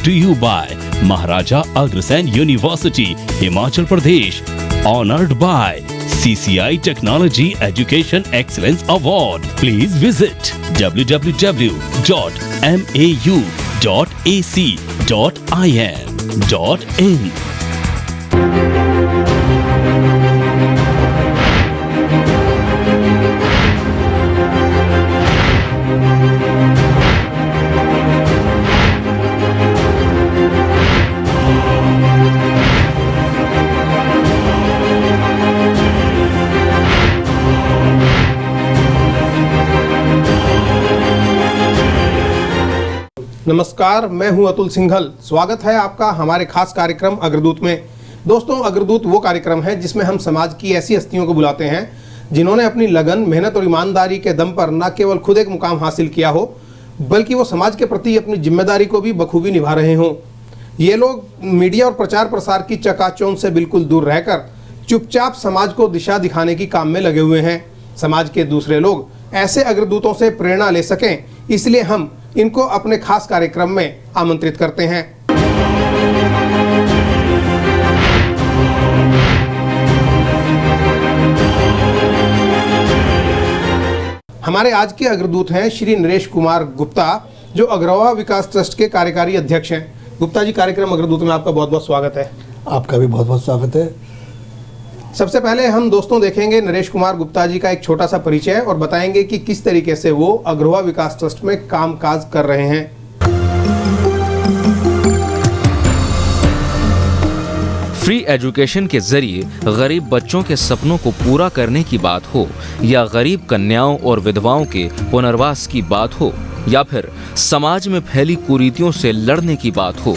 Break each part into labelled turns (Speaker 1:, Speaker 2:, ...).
Speaker 1: to you by Maharaja Agrasen University, Himachal Pradesh. Honored by CCI Technology Education Excellence Award. Please visit www.mau.ac.in.
Speaker 2: नमस्कार, मैं हूं अतुल सिंघल। स्वागत है आपका हमारे खास कार्यक्रम अग्रदूत में। दोस्तों, अग्रदूत वो कार्यक्रम है जिसमें हम समाज की ऐसी हस्तियों को बुलाते हैं जिन्होंने अपनी लगन, मेहनत और ईमानदारी के दम पर न केवल खुद एक मुकाम हासिल किया हो, बल्कि वो समाज के प्रति अपनी जिम्मेदारी को भी बखूबी निभा रहे हों। ये लोग मीडिया और प्रचार प्रसार की चकाचौंध से बिल्कुल दूर रहकर चुपचाप समाज को दिशा दिखाने की काम में लगे हुए हैं। समाज के दूसरे लोग ऐसे अग्रदूतों से प्रेरणा ले सकें, इसलिए हम इनको अपने खास कार्यक्रम में आमंत्रित करते हैं। हमारे आज के अग्रदूत हैं श्री नरेश कुमार गुप्ता, जो अग्रवा विकास ट्रस्ट के कार्यकारी अध्यक्ष हैं। गुप्ता जी, कार्यक्रम अग्रदूत में आपका बहुत बहुत स्वागत है।
Speaker 3: आपका भी बहुत बहुत स्वागत है।
Speaker 2: सबसे पहले हम दोस्तों देखेंगे नरेश कुमार गुप्ता जी का एक छोटा सा परिचय और बताएंगे कि किस तरीके से वो अग्रवा विकास ट्रस्ट में कामकाज कर रहे हैं।
Speaker 4: फ्री एजुकेशन के जरिए गरीब बच्चों के सपनों को पूरा करने की बात हो, या गरीब कन्याओं और विधवाओं के पुनर्वास की बात हो, या फिर समाज में फैली कुरीतियों से लड़ने की बात हो,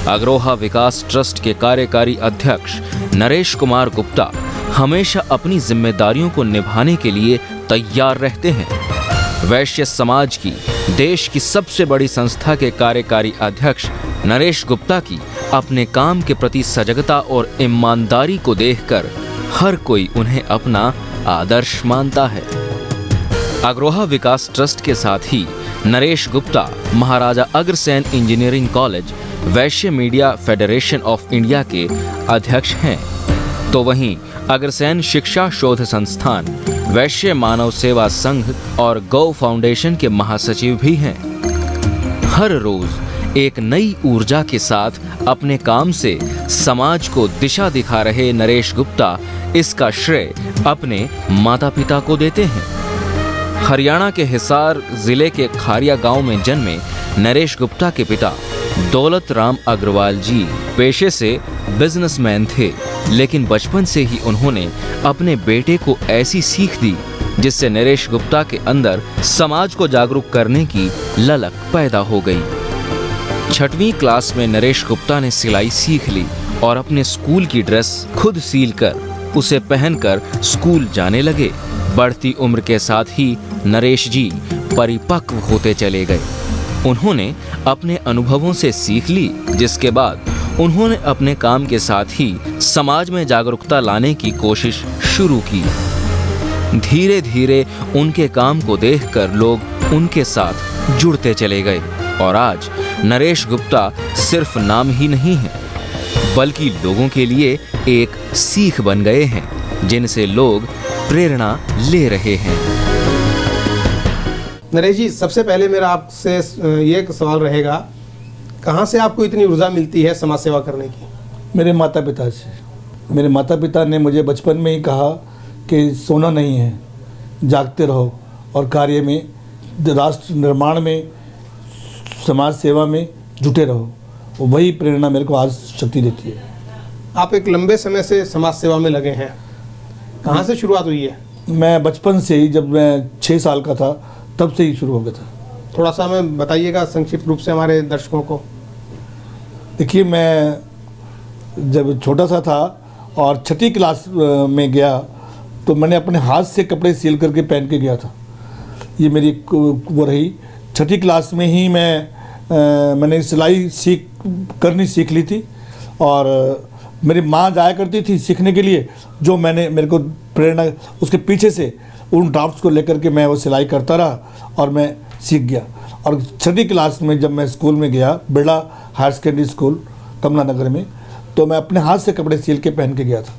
Speaker 4: अग्रोहा विकास ट्रस्ट के कार्यकारी अध्यक्ष नरेश कुमार गुप्ता हमेशा अपनी जिम्मेदारियों को निभाने के लिए तैयार रहते हैं। वैश्य समाज की देश की सबसे बड़ी संस्था के कार्यकारी अध्यक्ष नरेश गुप्ता की अपने काम के प्रति सजगता और ईमानदारी को देखकर हर कोई उन्हें अपना आदर्श मानता है। अग्रोहा विकास ट्रस्ट के साथ ही Naresh Gupta Maharaja Agrasen engineering college, Vysya media federation of India के अध्यक्ष हैं। तो वहीं अग्रसेन शिक्षा शोध संस्थान, वैश्य मानव सेवा संघ और गौ फाउंडेशन के महासचिव भी हैं। हर रोज एक नई ऊर्जा के साथ अपने काम से समाज को दिशा दिखा रहे नरेश गुप्ता इसका श्रेय अपने माता पिता को देते हैं। हरियाणा के हिसार जिले के खारिया गांव में जन्मे नरेश गुप्ता के पिता दौलत राम अग्रवाल जी पेशे से बिजनेसमैन थे, लेकिन बचपन से ही उन्होंने अपने बेटे को ऐसी सीख दी जिससे नरेश गुप्ता के अंदर समाज को जागरूक करने की ललक पैदा हो गई। 6वीं क्लास में नरेश गुप्ता ने सिलाई सीख ली और अपने स्कूल की ड्रेस खुद सीलकर उसे पहनकर स्कूल जाने लगे। बढ़ती उम्र के साथ ही नरेश जी परिपक्व होते चले गए। उन्होंने अपने अनुभवों से सीख ली, जिसके बाद उन्होंने अपने काम के साथ ही समाज में जागरूकता लाने की कोशिश शुरू की। धीरे धीरे उनके काम को देखकर लोग उनके साथ जुड़ते चले गए और आज नरेश गुप्ता सिर्फ नाम ही नहीं है, बल्कि लोगों के लिए एक सीख बन गए हैं, जिनसे लोग प्रेरणा ले रहे हैं।
Speaker 2: नरेश जी, सबसे पहले मेरा आपसे ये सवाल रहेगा, कहाँ से आपको इतनी ऊर्जा मिलती है समाज सेवा करने की?
Speaker 3: मेरे माता पिता से। मेरे माता पिता ने मुझे बचपन में ही कहा कि सोना नहीं है, जागते रहो और कार्य में, राष्ट्र निर्माण में, समाज सेवा में जुटे रहो। वही प्रेरणा मेरे को आज शक्ति देती है।
Speaker 2: आप एक लंबे समय से समाज सेवा में लगे हैं, कहाँ से शुरुआत हुई है?
Speaker 3: मैं बचपन से ही, जब मैं 6 साल का था तब से ही शुरू हो गया था।
Speaker 2: थोड़ा सा हमें बताइएगा संक्षिप्त रूप से हमारे दर्शकों को।
Speaker 3: देखिए, मैं जब छोटा सा था और 6ठी क्लास में गया तो मैंने अपने हाथ से कपड़े सिल करके पहन के गया था। ये मेरी वो रही। 6ठी क्लास में ही मैंने सिलाई करनी सीख ली थी और मेरी माँ जाया करती थी सीखने के लिए, जो मेरे को प्रेरणा उसके पीछे से उन ड्राफ्ट्स को लेकर के मैं वो सिलाई करता रहा और मैं सीख गया। और 6ठी क्लास में जब मैं स्कूल में गया, बिरला हायर सेकेंडरी स्कूल कमला नगर में, तो मैं अपने हाथ से कपड़े सिल के पहन के गया था।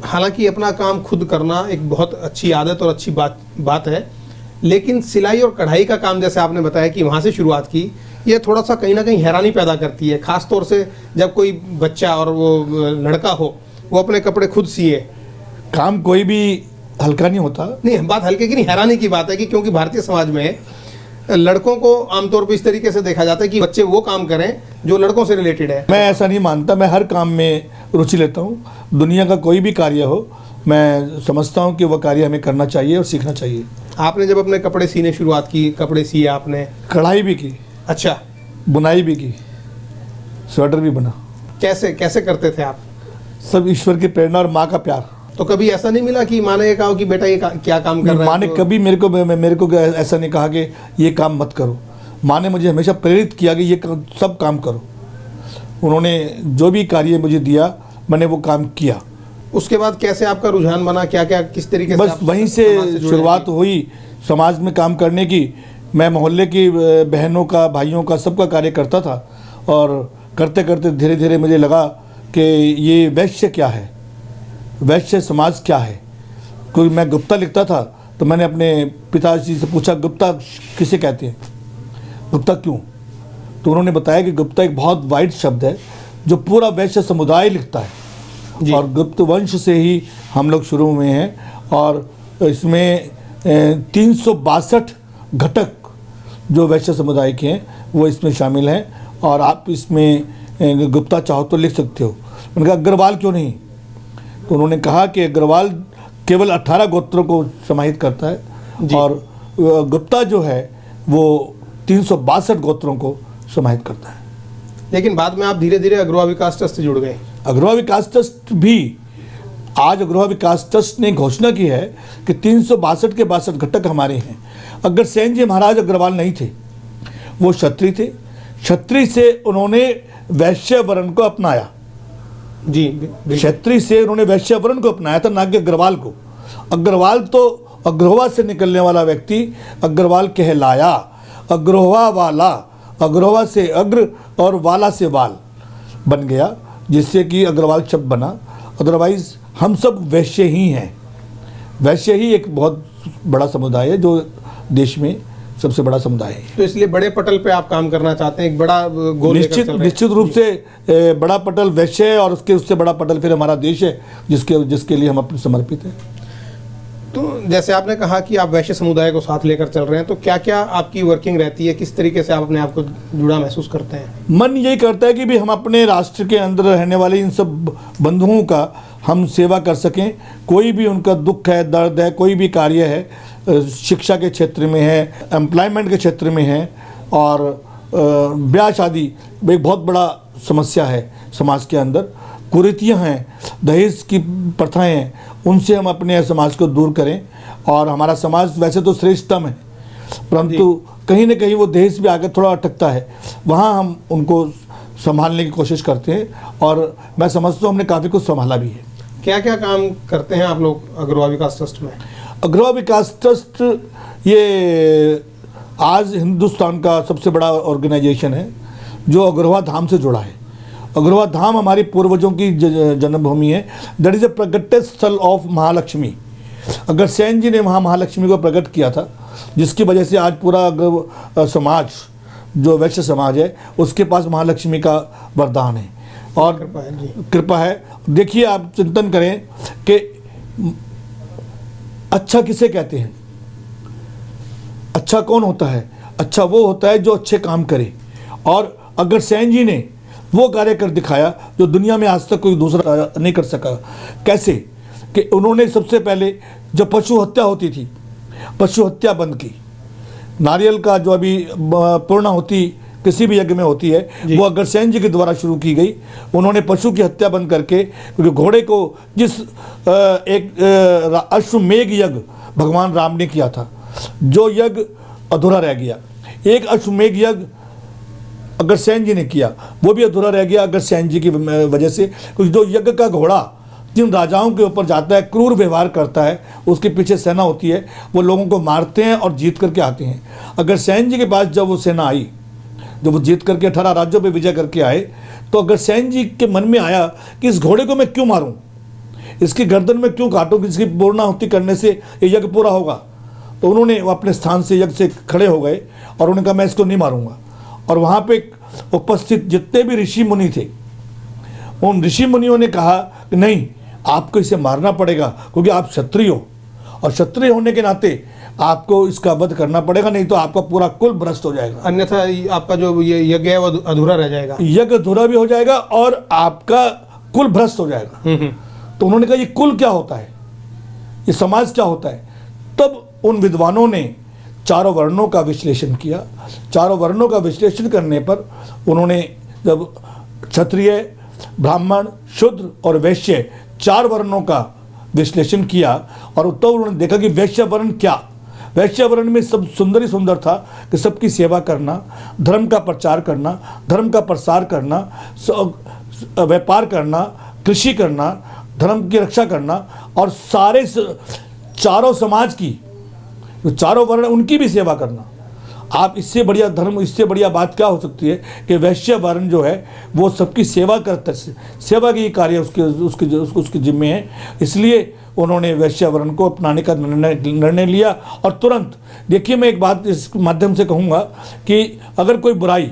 Speaker 2: हालांकि अपना काम खुद करना एक बहुत अच्छी आदत और अच्छी बात है, लेकिन सिलाई और कढ़ाई का काम जैसे आपने बताया कि वहाँ से शुरुआत की, ये थोड़ा सा कहीं ना कहीं हैरानी पैदा करती है, खास तौर से जब कोई बच्चा और वो लड़का हो वो अपने कपड़े खुद सिए।
Speaker 3: काम कोई भी हल्का नहीं होता।
Speaker 2: नहीं, बात हल्के की नहीं, हैरानी की बात है कि क्योंकि भारतीय समाज में लड़कों को आमतौर पर इस तरीके से देखा जाता है कि बच्चे वो काम करें जो लड़कों से रिलेटेड है।
Speaker 3: मैं ऐसा नहीं मानता, मैं हर काम में रुचि लेता हूँ। दुनिया का कोई भी कार्य हो, मैं समझता हूँ कि वह कार्य हमें करना चाहिए और सीखना चाहिए।
Speaker 2: आपने जब अपने कपड़े सीने शुरुआत की, कपड़े सिए आपने?
Speaker 3: कढ़ाई भी की।
Speaker 2: अच्छा।
Speaker 3: बुनाई भी की, स्वेटर भी बना।
Speaker 2: कैसे कैसे करते थे आप?
Speaker 3: सब ईश्वर की प्रेरणा और माँ का प्यार।
Speaker 2: तो कभी ऐसा नहीं मिला कि माँ ने ये कहा कि बेटा ये क्या काम कर रहा है?
Speaker 3: माँ ने कभी मेरे को ऐसा नहीं कहा कि ये काम मत करो। माँ ने मुझे हमेशा प्रेरित किया कि ये सब काम करो। उन्होंने जो भी कार्य मुझे दिया मैंने वो काम किया।
Speaker 2: उसके बाद कैसे आपका रुझान बना, क्या क्या किस तरीके से?
Speaker 3: बस वहीं से शुरुआत हुई समाज में काम करने की। मैं मोहल्ले की बहनों का, भाइयों का, सबका कार्य करता था, और करते करते धीरे धीरे मुझे लगा कि ये वैश्य क्या है, वैश्य समाज क्या है। क्योंकि मैं गुप्ता लिखता था तो मैंने अपने पिताजी से पूछा गुप्ता किसे कहते हैं, गुप्ता क्यों? तो उन्होंने बताया कि गुप्ता एक बहुत वाइड शब्द है जो पूरा वैश्य समुदाय लिखता है, और गुप्त वंश से ही हम लोग शुरू हुए हैं, और इसमें 362 घटक जो वैश्य समुदाय के हैं वो इसमें शामिल हैं, और आप इसमें गुप्ता चाहो तो लिख सकते हो। मैंने कहा अग्रवाल क्यों नहीं? तो उन्होंने कहा कि अग्रवाल केवल 18 गोत्रों को समाहित करता है, और गुप्ता जो है वो 362 गोत्रों को समाहित करता है।
Speaker 2: लेकिन बाद में आप धीरे धीरे अग्रवा विकास ट्रस्ट से जुड़ गए।
Speaker 3: अग्रवा विकास ट्रस्ट भी, आज अग्रवा विकास ट्रस्ट ने घोषणा की है कि 362 के 62 घटक हमारे हैं। अग्रसेन जी महाराज अग्रवाल नहीं थे, वो क्षत्रिय थे। क्षत्रिय से उन्होंने वैश्य वर्ण को अपनाया।
Speaker 2: जी,
Speaker 3: क्षत्रिय से उन्होंने वैश्य वर्ण को अपनाया था, ना कि अग्रवाल को। अग्रवाल तो अग्रवा से निकलने वाला व्यक्ति अग्रवाल कहलाया। अग्रवा वाला, अग्रवा से अग्र और वाला से वाल बन गया, जिससे कि अग्रवाल शब्द बना। अदरवाइज हम सब वैश्य ही हैं। वैश्य ही एक बहुत बड़ा समुदाय है जो देश में सबसे बड़ा समुदाय है।
Speaker 2: तो इसलिए बड़े पटल पे आप काम करना चाहते हैं, एक बड़ा गोल
Speaker 3: निश्चित रूप से बड़ा पटल वैश्य है, और उससे बड़ा पटल फिर हमारा देश है जिसके लिए हम अपने समर्पित हैं।
Speaker 2: तो जैसे आपने कहा कि आप वैश्य समुदाय को साथ लेकर चल रहे हैं, तो क्या क्या आपकी वर्किंग रहती है, किस तरीके से आप अपने आप को जुड़ा महसूस करते हैं?
Speaker 3: मन यही करता है कि भी हम अपने राष्ट्र के अंदर रहने वाले इन सब बंधुओं का हम सेवा कर सकें। कोई भी उनका दुख है, दर्द है, कोई भी कार्य है, शिक्षा के क्षेत्र में है, एम्प्लॉयमेंट के क्षेत्र में है, और ब्याह शादी एक बहुत बड़ा समस्या है समाज के अंदर। कुरीतियाँ हैं, दहेज की प्रथाएं हैं, उनसे हम अपने समाज को दूर करें। और हमारा समाज वैसे तो श्रेष्ठतम है, परंतु कहीं ना कहीं वो दहेज भी आगे थोड़ा अटकता है, वहाँ हम उनको संभालने की कोशिश करते हैं, और मैं समझता हूँ हमने काफ़ी कुछ संभाला भी है।
Speaker 2: क्या क्या काम करते हैं आप लोग अग्रवा विकास ट्रस्ट में?
Speaker 3: अग्रवा विकास ट्रस्ट ये आज हिंदुस्तान का सबसे बड़ा ऑर्गेनाइजेशन है जो अग्रवा धाम से जुड़ा है। अग्रवा धाम हमारी पूर्वजों की जन्मभूमि है। दैट इज ए प्रगट स्थल ऑफ महालक्ष्मी। अग्रसेन जी ने वहाँ महालक्ष्मी को प्रकट किया था, जिसकी वजह से आज पूरा समाज जो वैश्य समाज है उसके पास महालक्ष्मी का वरदान है और कृपा है। देखिए, आप चिंतन करें कि अच्छा किसे कहते हैं? अच्छा कौन होता है? अच्छा वो होता है जो अच्छे काम करे। और अग्रसेन जी ने वो कार्य कर दिखाया जो दुनिया में आज तक कोई दूसरा नहीं कर सका। कैसे? कि उन्होंने सबसे पहले जब पशु हत्या होती थी, पशु हत्या बंद की। नारियल का जो अभी पूर्णाहुति किसी भी यज्ञ में होती है वो अग्रसेन जी के द्वारा शुरू की गई। उन्होंने पशु की हत्या बंद करके, क्योंकि घोड़े को जिस एक अश्वमेघ यज्ञ भगवान राम ने किया था, जो यज्ञ अधूरा रह गया, एक अश्वमेघ यज्ञ अग्रसेन जी ने किया, वो भी अधूरा रह गया अग्रसेन जी की वजह से। क्योंकि जो यज्ञ का घोड़ा जिन राजाओं के ऊपर जाता है, क्रूर व्यवहार करता है, उसके पीछे सेना होती है, वो लोगों को मारते हैं और जीत करके आते हैं। अग्रसेन जी के पास जब वो सेना आई जब वो जीत करके 18 राज्यों पे विजय करके आए, तो अग्रसेन जी के मन में आया कि इस घोड़े को मैं क्यों मारूं, इसकी गर्दन में क्यों काटूं कि इसकी पूर्णाहुति करने से ये यज्ञ पूरा होगा। तो उन्होंने अपने स्थान से यज्ञ से खड़े हो गए और उन्होंने कहा मैं इसको नहीं मारूंगा। और वहाँ पे उपस्थित जितने भी ऋषि मुनि थे, उन ऋषि मुनियों ने कहा कि नहीं, आपको इसे मारना पड़ेगा, क्योंकि आप क्षत्रिय हो और क्षत्रिय होने के नाते आपको इसका वध करना पड़ेगा, नहीं तो आपका पूरा कुल भ्रष्ट हो जाएगा,
Speaker 2: अन्यथा आपका जो ये यज्ञ है वो अधूरा रह जाएगा।
Speaker 3: यज्ञ अधूरा भी हो जाएगा और आपका कुल भ्रष्ट हो जाएगा। तो उन्होंने कहा ये कुल क्या होता है, ये समाज क्या होता है। तब उन विद्वानों ने चारों वर्णों का विश्लेषण किया। चारों वर्णों का विश्लेषण करने पर उन्होंने जब क्षत्रिय, ब्राह्मण, शूद्र और वैश्य 4 वर्णों का विश्लेषण किया और तब उन्होंने देखा कि वैश्य वर्ण क्या, वैश्य वर्ण में सब सुंदर ही सुंदर था कि सबकी सेवा करना, धर्म का प्रचार करना, धर्म का प्रसार करना, व्यापार करना, कृषि करना, धर्म की रक्षा करना और सारे चारों समाज की, जो चारों वर्ण उनकी भी सेवा करना। आप इससे बढ़िया धर्म, इससे बढ़िया बात क्या हो सकती है कि वैश्य वर्ण जो है वो सबकी सेवा करता, सेवा की कार्य उसके जिम्मे है। इसलिए उन्होंने वैश्य वर्ण को अपनाने का निर्णय लिया। और तुरंत देखिए, मैं एक बात इस माध्यम से कहूँगा कि अगर कोई बुराई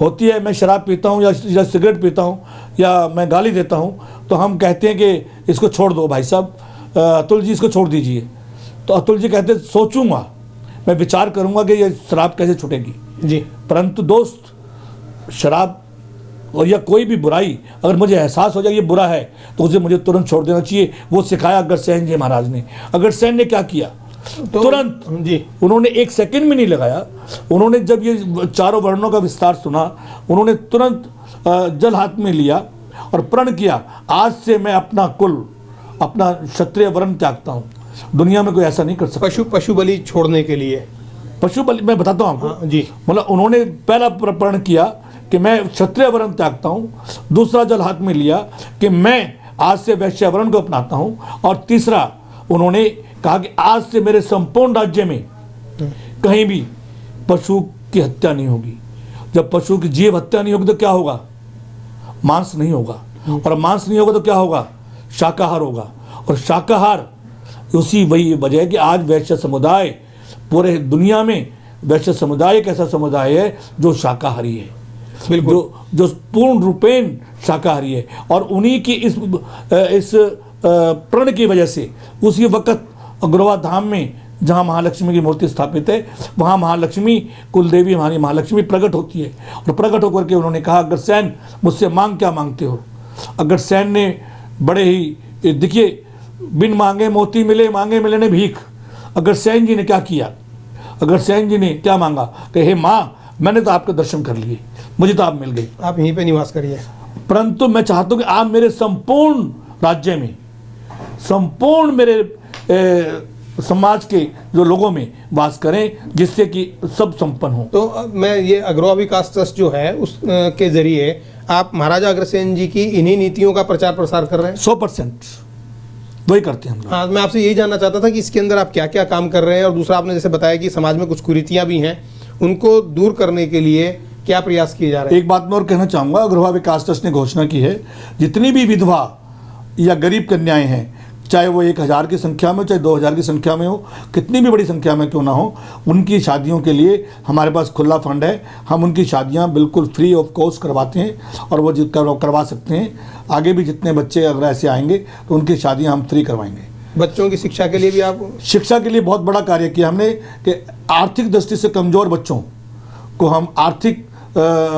Speaker 3: होती है, मैं शराब पीता हूँ या सिगरेट पीता हूँ या मैं गाली देता हूँ, तो हम कहते हैं कि इसको छोड़ दो भाई साहब, अतुल जी इसको छोड़ दीजिए। तो अतुल जी कहते सोचूंगा, मैं विचार करूंगा कि ये शराब कैसे छूटेगी
Speaker 2: जी।
Speaker 3: परंतु दोस्त, शराब और या कोई भी बुराई अगर मुझे एहसास हो जाए ये बुरा है तो उसे मुझे तुरंत छोड़ देना चाहिए। वो सिखाया अग्रसेन जी महाराज ने। अग्रसेन ने क्या किया,
Speaker 2: तो
Speaker 3: तुरंत
Speaker 2: जी,
Speaker 3: उन्होंने 1 सेकंड भी नहीं लगाया। उन्होंने जब ये चारों वर्णों का विस्तार सुना, उन्होंने तुरंत जल हाथ में लिया और प्रण किया, आज से मैं अपना कुल, अपना क्षत्रिय वर्ण त्यागता हूँ। दुनिया में कोई ऐसा नहीं कर सकता।
Speaker 2: पशु बलि छोड़ने के लिए,
Speaker 3: पशु बलि मैं बताता हूँ आपको।
Speaker 2: हाँ, जी।
Speaker 3: मतलब उन्होंने पहला प्रण किया कि मैं क्षत्रिय वर्ण त्यागता हूँ, दूसरा जल हाथ में लिया कि मैं आज से वैश्य वर्ण को अपनाता हूँ, और तीसरा उन्होंने कहा कि आज से मेरे संपूर्ण राज्य में कहीं भी पशु की हत्या नहीं होगी। जब पशु की जीव हत्या नहीं होगी तो क्या होगा, मांस नहीं होगा, और मांस नहीं होगा तो क्या होगा, शाकाहार होगा। और शाकाहार उसी वही वजह है कि आज वैश्य समुदाय पूरे दुनिया में, वैश्य समुदाय एक ऐसा समुदाय है जो शाकाहारी है, जो पूर्ण रूपेण शाकाहारी है। और उन्हीं की इस प्रण की वजह से उसी वक्त अग्रवा धाम में जहाँ महालक्ष्मी की मूर्ति स्थापित है, वहाँ महालक्ष्मी, कुलदेवी हमारी महालक्ष्मी प्रकट होती है। और प्रकट होकर के उन्होंने कहा, अग्रसेन मुझसे मांग क्या मांगते हो। अग्रसेन ने बड़े ही, देखिए, बिन मांगे मोती मिले, मांगे मिले ने भीख। अग्रसेन जी ने क्या किया, अग्रसेन जी ने क्या मांगा कि हे माँ, मैंने तो आपके दर्शन कर लिए, मुझे तो आप मिल गई,
Speaker 2: आप यहीं पे निवास करिए,
Speaker 3: परंतु मैं चाहता हूँ कि आप मेरे संपूर्ण राज्य में, संपूर्ण मेरे समाज के जो लोगों में वास करें, जिससे कि सब संपन्न हो।
Speaker 2: तो मैं ये अग्रवा विकास ट्रस्ट जो है उस के जरिए आप महाराजा अग्रसेन जी की इन्हीं नीतियों का प्रचार प्रसार कर रहे हैं।
Speaker 3: 100% वही करते हैं हम लोग।
Speaker 2: हाँ, मैं आपसे यही जानना चाहता था कि इसके अंदर आप क्या क्या काम कर रहे हैं, और दूसरा आपने जैसे बताया कि समाज में कुछ कुरीतियां भी हैं, उनको दूर करने के लिए क्या प्रयास किए जा रहे हैं।
Speaker 3: एक बात मैं और कहना चाहूँगा, अग्रवा विकास ट्रस्ट ने घोषणा की है, जितनी भी विधवा या गरीब कन्याएं हैं, चाहे वो 1000 की संख्या में, चाहे 2000 की संख्या में हो, कितनी भी बड़ी संख्या में क्यों ना हो, उनकी शादियों के लिए हमारे पास खुला फंड है। हम उनकी शादियां बिल्कुल फ्री ऑफ कॉस्ट करवाते हैं और वो करवा सकते हैं। आगे भी जितने बच्चे अगर ऐसे आएंगे तो उनकी शादियां हम फ्री करवाएंगे।
Speaker 2: बच्चों की शिक्षा के लिए भी आप,
Speaker 3: शिक्षा के लिए बहुत बड़ा कार्य किया हमने कि आर्थिक दृष्टि से कमज़ोर बच्चों को हम आर्थिक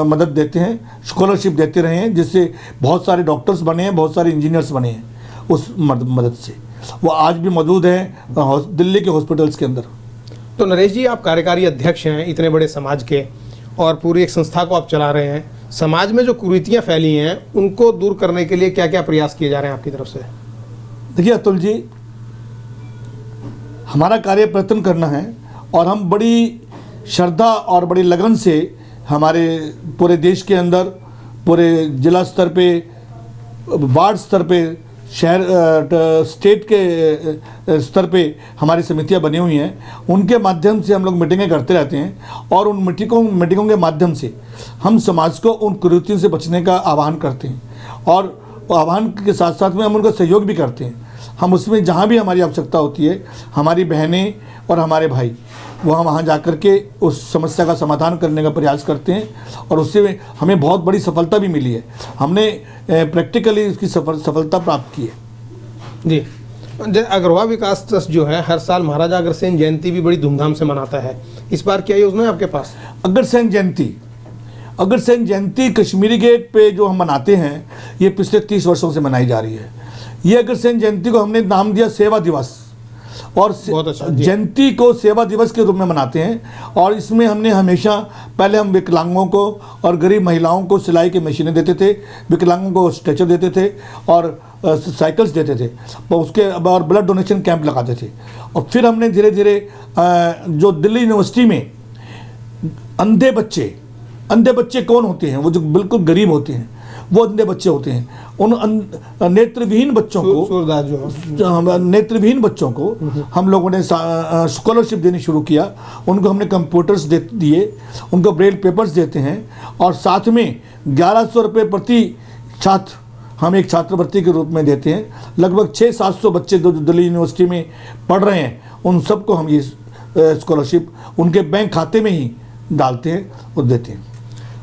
Speaker 3: मदद देते हैं, स्कॉलरशिप देते रहे हैं, जिससे बहुत सारे डॉक्टर्स बने हैं, बहुत सारे इंजीनियर्स बने हैं उस मदद से। वो आज भी मौजूद हैं दिल्ली के हॉस्पिटल्स के अंदर।
Speaker 2: तो नरेश जी, आप कार्यकारी अध्यक्ष हैं इतने बड़े समाज के, और पूरी एक संस्था को आप चला रहे हैं। समाज में जो कुरीतियां फैली हैं उनको दूर करने के लिए क्या क्या प्रयास किए जा रहे हैं आपकी तरफ से।
Speaker 3: देखिए अतुल जी, हमारा कार्य प्रयत्न करना है, और हम बड़ी श्रद्धा और बड़ी लगन से हमारे पूरे देश के अंदर, पूरे जिला स्तर पे, वार्ड स्तर पे, शहर स्टेट के स्तर पे हमारी समितियां बनी हुई हैं, उनके माध्यम से हम लोग मीटिंगें करते रहते हैं और उन मीटिंगों के माध्यम से हम समाज को उन कुरीतियों से बचने का आह्वान करते हैं और आह्वान के साथ साथ में हम उनका सहयोग भी करते हैं। हम उसमें जहाँ भी हमारी आवश्यकता होती है, हमारी बहनें और हमारे भाई वहाँ जा कर के उस समस्या का समाधान करने का प्रयास करते हैं और उससे हमें बहुत बड़ी सफलता भी मिली है। हमने प्रैक्टिकली इसकी सफलता प्राप्त की है।
Speaker 2: जी, अग्रवा विकास ट्रस्ट जो है हर साल महाराजा अग्रसेन जयंती भी बड़ी धूमधाम से मनाता है। इस बार क्या योजना है आपके पास?
Speaker 3: अग्रसेन जयंती कश्मीरी गेट पे जो हम मनाते हैं, ये पिछले 30 वर्षों से मनाई जा रही है। ये अग्रसेन जयंती को हमने नाम दिया सेवा दिवस और जयंती को सेवा दिवस के रूप में मनाते हैं। और इसमें हमने हमेशा पहले हम विकलांगों को और गरीब महिलाओं को सिलाई की मशीनें देते थे, विकलांगों को स्ट्रेचर देते थे और साइकिल्स देते थे, उसके और ब्लड डोनेशन कैंप लगाते थे। और फिर हमने धीरे धीरे जो दिल्ली यूनिवर्सिटी में अंधे बच्चे कौन होते हैं? वो जो बिल्कुल गरीब होते हैं, वो अंधे बच्चे होते हैं। उन नेत्रविहीन बच्चों को हम लोगों ने स्कॉलरशिप देनी शुरू किया। उनको हमने कंप्यूटर्स दिए, उनको ब्रेल पेपर्स देते हैं और साथ में 1100 रुपये प्रति छात्र हम एक छात्रवृत्ति के रूप में देते हैं। लगभग 600-700 बच्चे जो दिल्ली यूनिवर्सिटी में पढ़ रहे हैं, उन सबको हम ये स्कॉलरशिप उनके बैंक खाते में ही डालते हैं और देते हैं।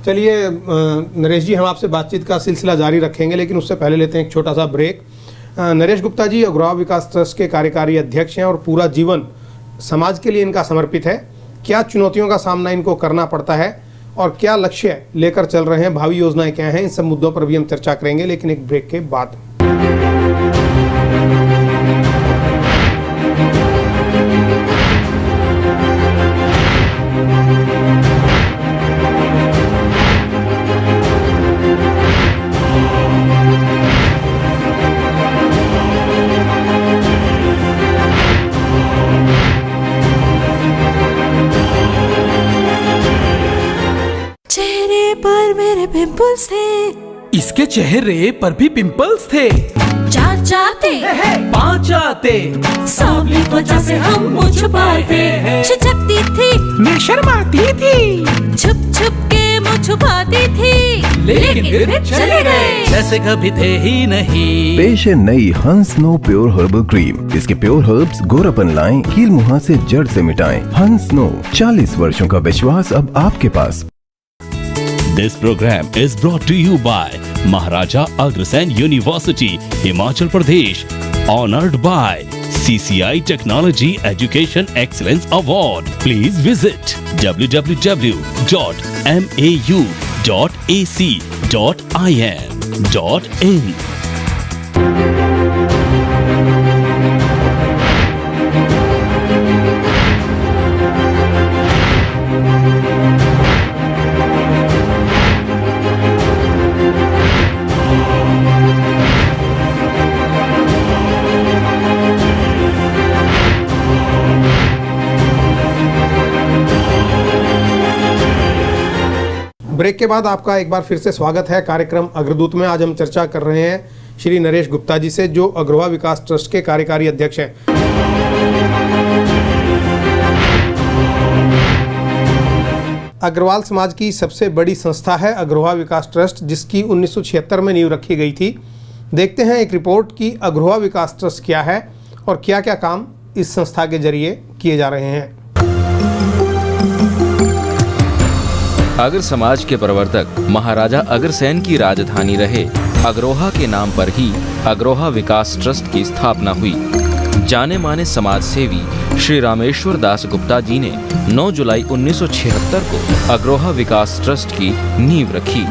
Speaker 2: चलिए नरेश जी, हम आपसे बातचीत का सिलसिला जारी रखेंगे, लेकिन उससे पहले लेते हैं एक छोटा सा ब्रेक। नरेश गुप्ता जी अग्रवा विकास ट्रस्ट के कार्यकारी अध्यक्ष हैं और पूरा जीवन समाज के लिए इनका समर्पित है। क्या चुनौतियों का सामना इनको करना पड़ता है और क्या लक्ष्य लेकर चल रहे हैं, भावी योजनाएं क्या हैं, इन सब मुद्दों पर भी हम चर्चा करेंगे, लेकिन एक ब्रेक के बाद।
Speaker 5: पिंपल्स थे,
Speaker 6: इसके चेहरे पर भी पिंपल्स थे।
Speaker 5: 4 जाते
Speaker 6: 5 आते,
Speaker 5: सांवली त्वचा से हम मुँह छुपाते, छिचकती थी
Speaker 6: मैं शर्माती थी,
Speaker 5: छुप छुप के मुँह छुपाती थी, लेकिन फिर चले गए
Speaker 6: जैसे कभी थे ही नहीं।
Speaker 7: पेश है नई हंस नो प्योर हर्बल क्रीम। इसके प्योर हर्ब्स गोरापन लाएं, कील मुहां से जड़ से मिटाएं। हंस नो, 40 वर्षों का विश्वास अब आपके पास।
Speaker 1: This program is brought to you by Maharaja Agrasen University, Himachal Pradesh, honored by CCI Technology Education Excellence Award. Please visit www.mau.ac.in.
Speaker 2: Break के बाद आपका एक बार फिर से स्वागत है कार्यक्रम अग्रदूत में। आज हम चर्चा कर रहे हैं श्री नरेश गुप्ता जी से, जो अग्रवा विकास ट्रस्ट के कार्यकारी अध्यक्ष हैं। अग्रवाल समाज की सबसे बड़ी संस्था है अग्रवा विकास ट्रस्ट, जिसकी 1976 में नींव रखी गई थी। देखते हैं एक रिपोर्ट की अग्रवा विकास ट्रस्ट क्या है और क्या क्या काम इस संस्था के जरिए किए जा रहे हैं।
Speaker 4: अगर समाज के प्रवर्तक महाराजा अग्रसेन की राजधानी रहे अग्रोहा के नाम पर ही अग्रोहा विकास ट्रस्ट की स्थापना हुई। जाने माने समाज सेवी श्री रामेश्वर दास गुप्ता जी ने 9 जुलाई 1976 को अग्रोहा विकास ट्रस्ट की नींव रखी।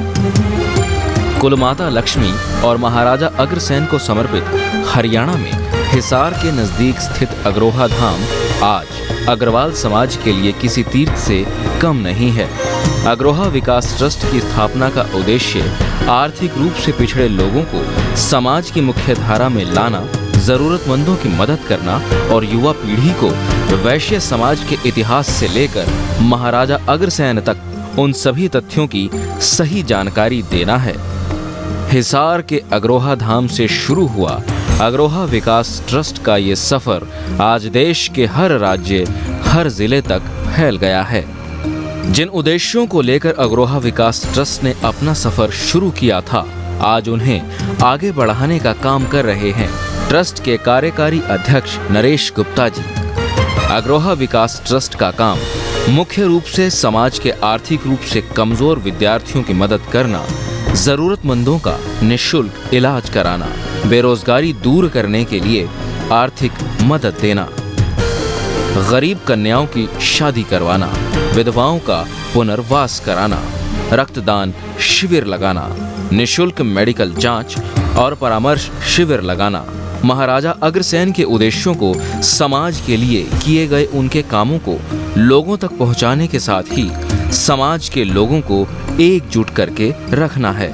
Speaker 4: कुलमाता लक्ष्मी और महाराजा अग्रसेन को समर्पित हरियाणा में हिसार के नजदीक स्थित अग्रोहा धाम आज अग्रवाल समाज के लिए किसी तीर्थ से कम नहीं है। अग्रोहा विकास ट्रस्ट की स्थापना का उद्देश्य आर्थिक रूप से पिछड़े लोगों को समाज की मुख्य धारा में लाना, जरूरतमंदों की मदद करना और युवा पीढ़ी को वैश्य समाज के इतिहास से लेकर महाराजा अग्रसेन तक उन सभी तथ्यों की सही जानकारी देना है। हिसार के अग्रोहा धाम से शुरू हुआ अग्रोहा विकास ट्रस्ट का ये सफर आज देश के हर राज्य, हर जिले तक फैल गया है। जिन उद्देश्यों को लेकर अग्रोहा विकास ट्रस्ट ने अपना सफर शुरू किया था, आज उन्हें आगे बढ़ाने का काम कर रहे हैं ट्रस्ट के कार्यकारी अध्यक्ष नरेश गुप्ता जी। अग्रोहा विकास ट्रस्ट का काम मुख्य रूप से समाज के आर्थिक रूप से कमजोर विद्यार्थियों की मदद करना, जरूरतमंदों का निःशुल्क इलाज कराना, बेरोजगारी दूर करने के लिए आर्थिक मदद देना, गरीब कन्याओं की शादी करवाना, विधवाओं का पुनर्वास कराना, रक्तदान शिविर लगाना, निःशुल्क मेडिकल जांच और परामर्श शिविर लगाना, महाराजा अग्रसेन के उद्देश्यों को समाज के लिए किए गए उनके कामों को लोगों तक पहुंचाने के साथ ही समाज के लोगों को एकजुट करके रखना है।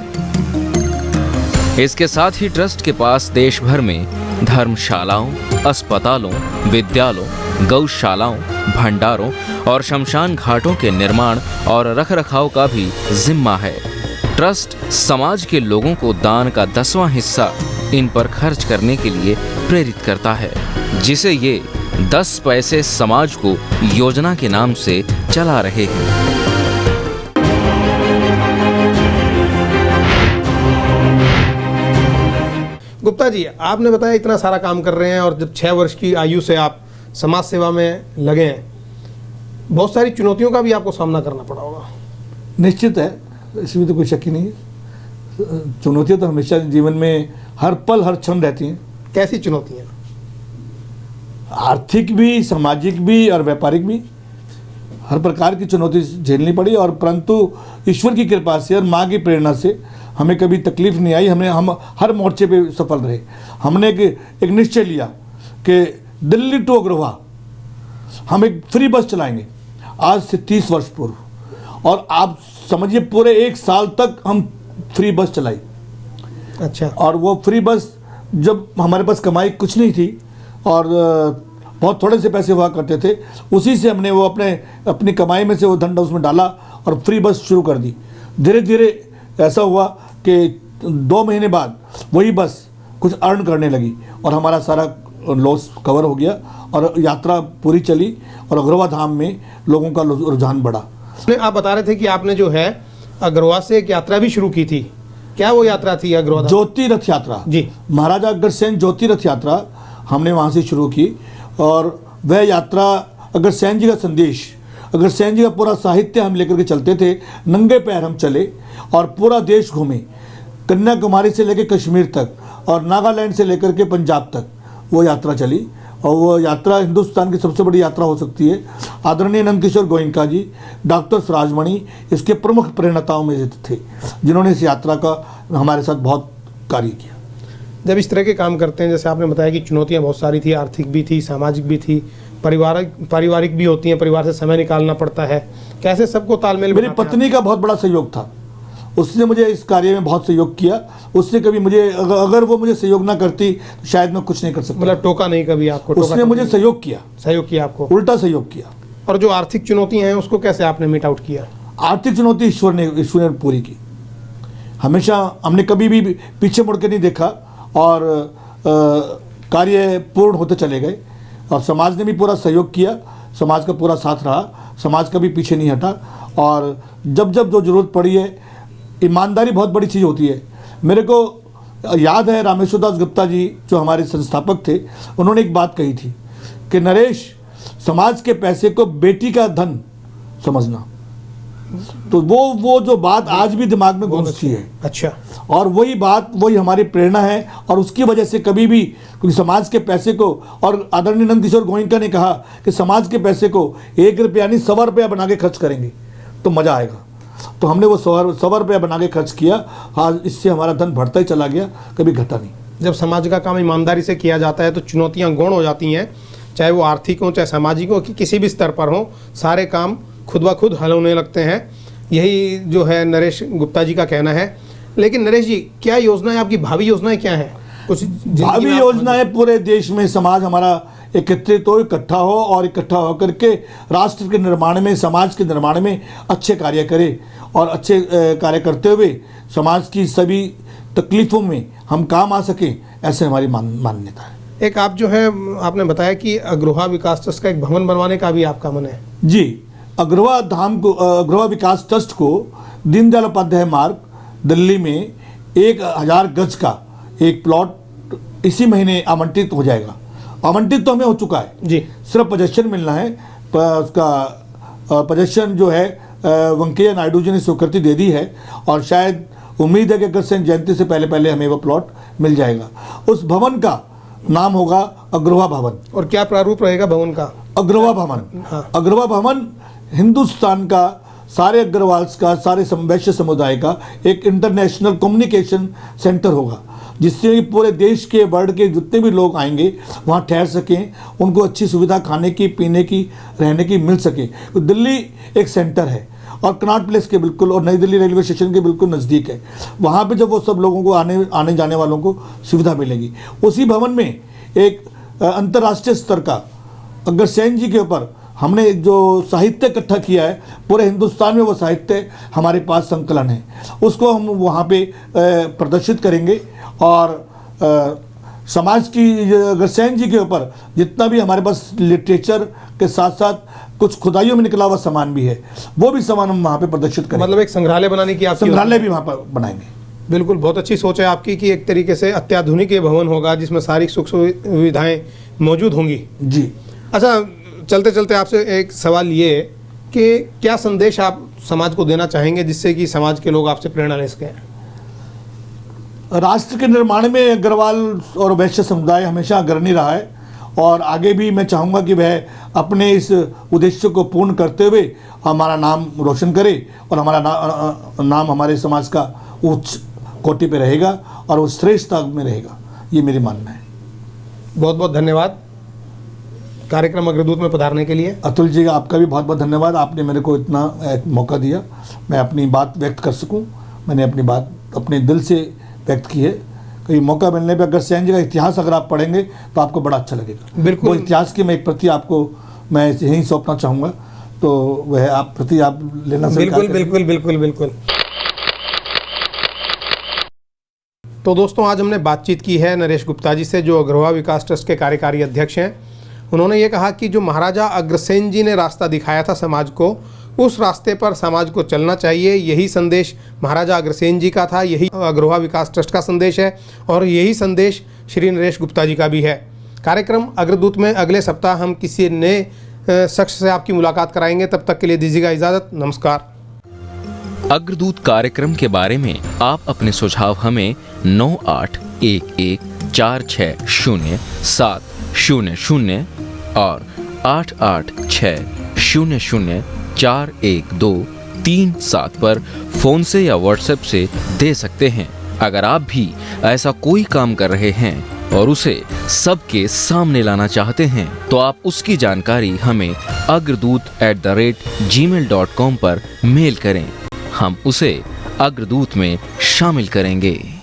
Speaker 4: इसके साथ ही ट्रस्ट के पास देश भर में धर्मशालाओं, अस्पतालों, विद्यालयों, गौशालाओं, भंडारों और शमशान घाटों के निर्माण और रखरखाव का भी जिम्मा है। ट्रस्ट समाज के लोगों को दान का 10वां हिस्सा इन पर खर्च करने के लिए प्रेरित करता है, जिसे ये 10 पैसे समाज को योजना के नाम से चला रहे हैं।
Speaker 2: गुप्ता जी, आपने बताया इतना सारा काम कर रहे हैं और जब 6 वर्ष की आयु से आप समाज सेवा में लगे हैं, बहुत सारी चुनौतियों का भी आपको सामना करना पड़ा होगा।
Speaker 3: निश्चित है, इसमें तो कोई शक ही नहीं है। चुनौतियाँ तो हमेशा जीवन में हर पल हर क्षण रहती हैं।
Speaker 2: कैसी चुनौतियाँ?
Speaker 3: आर्थिक भी, सामाजिक भी और व्यापारिक भी, हर प्रकार की चुनौती झेलनी पड़ी। और परंतु ईश्वर की कृपा से और माँ की प्रेरणा से हमें कभी तकलीफ नहीं आई। हम हर मोर्चे पे सफल रहे। हमने एक निश्चय लिया कि दिल्ली टू अग्रोहा हम एक फ्री बस चलाएंगे आज से 30 वर्ष पूर्व, और आप समझिए पूरे 1 साल तक हम फ्री बस चलाई।
Speaker 2: अच्छा।
Speaker 3: और वो फ्री बस, जब हमारे पास कमाई कुछ नहीं थी और बहुत थोड़े से पैसे हुआ करते थे, उसी से हमने वो अपनी कमाई में से वो धन उसमें डाला और फ्री बस शुरू कर दी। धीरे धीरे ऐसा हुआ कि 2 महीने बाद वही बस कुछ अर्न करने लगी और हमारा सारा लॉस कवर हो गया और यात्रा पूरी चली और अग्रोहा धाम में लोगों का रुझान बढ़ा।
Speaker 2: आप बता रहे थे कि आपने जो है अग्रोहा से एक यात्रा भी शुरू की थी। क्या वो यात्रा थी अग्रोहा?
Speaker 3: ज्योति रथ यात्रा
Speaker 2: जी।
Speaker 3: महाराजा अग्रसेन ज्योति रथ यात्रा हमने वहाँ से शुरू की और वह यात्रा अग्रसेन जी का संदेश, अग्रसेन जी का पूरा साहित्य हम लेकर के चलते थे। नंगे पैर हम चले और पूरा देश घूमे, कन्याकुमारी से लेकर कश्मीर तक और नागालैंड से लेकर के पंजाब तक वो यात्रा चली। और वो यात्रा हिंदुस्तान की सबसे बड़ी यात्रा हो सकती है। आदरणीय नंदकिशोर गोयनका जी, डॉक्टर राजमणि इसके प्रमुख प्रेरणाताओं में से थे, जिन्होंने इस यात्रा का हमारे साथ बहुत कार्य किया।
Speaker 2: जब इस तरह के काम करते हैं, जैसे आपने बताया कि चुनौतियां बहुत सारी थी, आर्थिक भी थी, सामाजिक भी थी, पारिवारिक भी होती हैं, परिवार से समय निकालना पड़ता है, कैसे सबको तालमेल?
Speaker 3: मेरी पत्नी का बहुत बड़ा सहयोग था, उसने मुझे इस कार्य में बहुत सहयोग किया। उसने कभी मुझे, अगर वो मुझे सहयोग ना करती तो शायद मैं कुछ नहीं कर सकता।
Speaker 2: मतलब टोका नहीं कभी आपको?
Speaker 3: उसने मुझे सहयोग किया।
Speaker 2: सहयोग किया आपको?
Speaker 3: उल्टा सहयोग किया।
Speaker 2: और जो आर्थिक चुनौतियां हैं उसको कैसे आपने मीट आउट किया?
Speaker 3: आर्थिक चुनौती ईश्वर ने पूरी की। हमेशा हमने कभी भी पीछे मुड़ के नहीं देखा और कार्य पूर्ण होते चले गए और समाज ने भी पूरा सहयोग किया, समाज का पूरा साथ रहा, समाज कभी पीछे नहीं हटा। और जब जब जो जरूरत पड़ी है, ईमानदारी बहुत बड़ी चीज़ होती है। मेरे को याद है रामेश्वर दास गुप्ता जी जो हमारे संस्थापक थे, उन्होंने एक बात कही थी कि नरेश, समाज के पैसे को बेटी का धन समझना। तो वो जो बात आज भी दिमाग में गूंजती है।
Speaker 2: अच्छा। और
Speaker 3: वही बात, वही हमारी प्रेरणा है और उसकी वजह से कभी भी, क्योंकि समाज के पैसे को, और आदरणीय नंदकिशोर गोयनका ने कहा कि समाज के पैसे को 1 रुपया नहीं 100 रुपया बना के खर्च करेंगे तो मज़ा आएगा। तो हमने वो 100 रुपया बना के खर्च किया। आज इससे हमारा धन बढ़ता ही चला गया, कभी घटा नहीं।
Speaker 2: जब समाज का काम ईमानदारी से किया जाता है तो चुनौतियाँ गौण हो जाती हैं, चाहे वो आर्थिक हो, चाहे सामाजिक हो, कि किसी भी स्तर पर हो, सारे काम खुद ब खुद हल होने लगते हैं। यही जो है नरेश गुप्ता जी का कहना है। लेकिन नरेश जी, क्या योजनाएं, आपकी भावी योजनाएं क्या हैं? कुछ
Speaker 3: भावी योजनाएं, पूरे देश में समाज हमारा एकत्रित हो, इकट्ठा हो और इकट्ठा होकर के राष्ट्र के निर्माण में, समाज के निर्माण में अच्छे कार्य करे और अच्छे कार्य करते हुए समाज की सभी तकलीफ़ों में हम काम आ सकें, ऐसे हमारी मान्यता है।
Speaker 2: एक आप जो है आपने बताया कि अग्रोहा विकास ट्रस्ट का एक भवन बनवाने का भी आपका मन है।
Speaker 3: जी, अग्रोहा विकास ट्रस्ट को दीनदयाल उपाध्याय मार्ग, दिल्ली में 1000 गज का एक प्लॉट इसी महीने आवंटित हो जाएगा। आवंटित तो हमें हो चुका है
Speaker 2: जी,
Speaker 3: सिर्फ पोजेशन मिलना है। उसका पोजेशन जो है वेंकैया नायडू जी ने स्वीकृति दे दी है और शायद उम्मीद है कि अग्रसेन जयंती से पहले पहले हमें वो प्लॉट मिल जाएगा। उस भवन का नाम होगा अग्रोहा भवन।
Speaker 2: और क्या प्रारूप रहेगा भवन का?
Speaker 3: अग्रोहा भवन।
Speaker 2: हाँ।
Speaker 3: अग्रोहा भवन हिंदुस्तान का, सारे अग्रवाल्स का, सारे वैश्य समुदाय का एक इंटरनेशनल कम्युनिकेशन सेंटर होगा, जिससे पूरे देश के वर्ल्ड के जितने भी लोग आएंगे वहाँ ठहर सकें, उनको अच्छी सुविधा खाने की, पीने की, रहने की मिल सके। तो दिल्ली एक सेंटर है और कनॉट प्लेस के बिल्कुल और नई दिल्ली रेलवे स्टेशन के बिल्कुल नज़दीक है। वहाँ पे जब वो सब लोगों को आने जाने वालों को सुविधा मिलेगी। उसी भवन में एक अंतर्राष्ट्रीय स्तर का अग्रसेन जी के ऊपर हमने जो साहित्य इकट्ठा किया है, पूरे हिंदुस्तान में वो साहित्य हमारे पास संकलन है, उसको हम वहाँ पे प्रदर्शित करेंगे। और समाज की अग्रसेन जी के ऊपर जितना भी हमारे पास लिटरेचर के साथ साथ कुछ खुदाइयों में निकला हुआ सामान भी है, वो भी सामान हम वहाँ पे प्रदर्शित करेंगे।
Speaker 2: मतलब एक संग्रहालय बनाने की आपकी
Speaker 3: संग्रहालय भी वहाँ पर बनाएंगे।
Speaker 2: बिल्कुल, बहुत अच्छी सोच है आपकी कि एक तरीके से अत्याधुनिक ये भवन होगा जिसमें सारी सुख सुविधाएं मौजूद होंगी।
Speaker 3: जी।
Speaker 2: अच्छा, चलते चलते आपसे एक सवाल ये है कि क्या संदेश आप समाज को देना चाहेंगे जिससे कि समाज के लोग आपसे प्रेरणा ले सकें?
Speaker 3: राष्ट्र के निर्माण में अग्रवाल और वैश्य समुदाय हमेशा अग्रणी रहा है और आगे भी मैं चाहूँगा कि वह अपने इस उद्देश्य को पूर्ण करते हुए हमारा नाम रोशन करे और हमारा नाम हमारे समाज का उच्च कोटि पे रहेगा और वो श्रेष्ठता में रहेगा, ये मेरी मानना है।
Speaker 2: बहुत बहुत धन्यवाद कार्यक्रम अग्रदूत में पधारने के लिए।
Speaker 3: अतुल जी, आपका भी बहुत बहुत धन्यवाद, आपने मेरे को इतना एक मौका दिया मैं अपनी बात व्यक्त कर सकूं। मैंने अपनी बात अपने दिल से व्यक्त की है। कहीं मौका मिलने पे अग्रसेन जी का इतिहास अगर आप पढ़ेंगे तो आपको बड़ा अच्छा लगेगा।
Speaker 2: बिल्कुल।
Speaker 3: वो इतिहास की मैं एक प्रति आपको मैं यहीं सौंपना चाहूँगा, तो वह आप प्रति आप लेना
Speaker 2: बिल्कुल बिल्कुल बिल्कुल बिल्कुल। तो दोस्तों, आज हमने बातचीत की है नरेश गुप्ता जी से, जो अग्रोहा विकास ट्रस्ट के कार्यकारी अध्यक्ष हैं। उन्होंने ये कहा कि जो महाराजा अग्रसेन जी ने रास्ता दिखाया था समाज को, उस रास्ते पर समाज को चलना चाहिए। यही संदेश महाराजा अग्रसेन जी का था, यही अग्रोहा विकास ट्रस्ट का संदेश है और यही संदेश श्री नरेश गुप्ता जी का भी है। कार्यक्रम अग्रदूत में अगले सप्ताह हम किसी नए शख्स से आपकी मुलाकात कराएंगे। तब तक के लिए दीजिएगा इजाज़त। नमस्कार।
Speaker 4: अग्रदूत कार्यक्रम के बारे में आप अपने सुझाव हमें 9811460700 और 8860041237 पर फोन से या व्हाट्सएप से दे सकते हैं। अगर आप भी ऐसा कोई काम कर रहे हैं और उसे सबके सामने लाना चाहते हैं तो आप उसकी जानकारी हमें agradut@gmail.com पर मेल करें। हम उसे अग्रदूत में शामिल करेंगे।